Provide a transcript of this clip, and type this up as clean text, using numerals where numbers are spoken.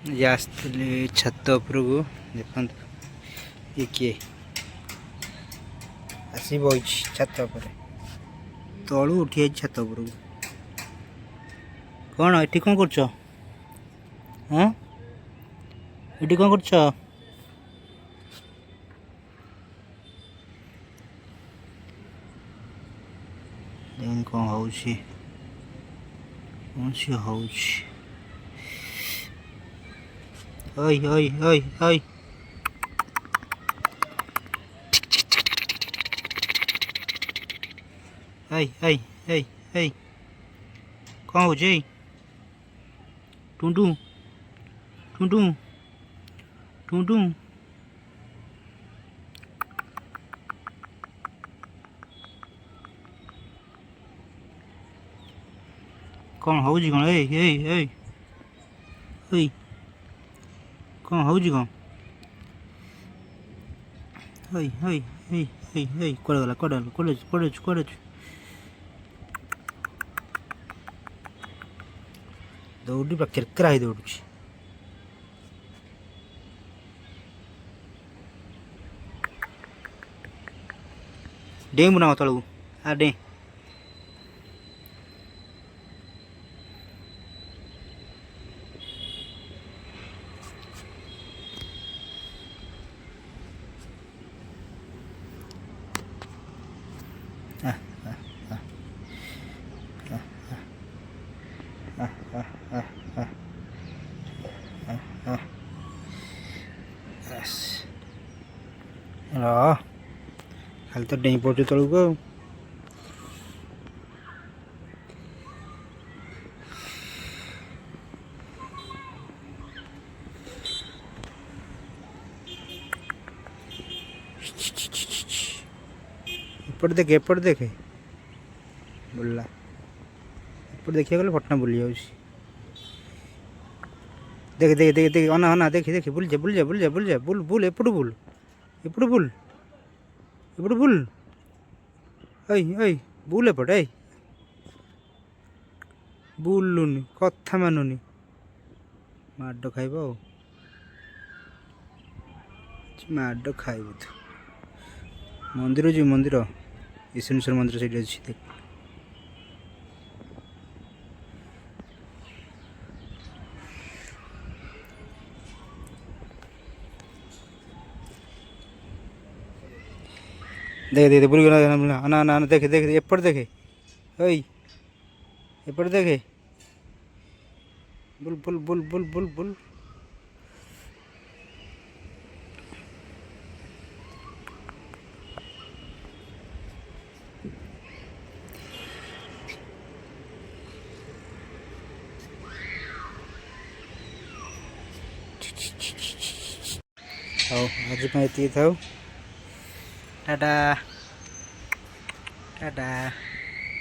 आसती छत उपरक देख ये किए आसी बही छत पर तलू उठी छत उपरक कौन ये कौन कर हाँ ये कौन कर कौन हो ओय ओय ओय ओय ओय ओय ओय ओय कौन हो टुंटू टुंटू टुंटू कौन हो कौन ए ए ए ओय कौन हो कौन ओय ओय ओय ओय ओय कुआडे गला कुआडे कुआडे कुआडे कुआडे दौड़ी पूरा किरकिरा ही दौड़ डेमु ना तलू आ डे खाली तो डेई पड़े तलू को एपट देखे बुला एपट देखिए गले फटना बुली जाऊँ देख देख देख देख अना अना देखी देखी बुल जा बुल जा बुल जा बुल जा बुल बुल एपट बुल एपट बुल एपट बुल ओय ओय बुल एपट ए बुलुनी कथा मानुनी माड खाइब माड खाइब तो मंदिर जी मंदिर ईश्वरेश्वर मंदिर से अच्छी देख देख देख बुल आना आना देखे देखे एपट देखे ओय एपट देखे bull bull bull bull bull bull हाँ आज ये था टाटा टाटा।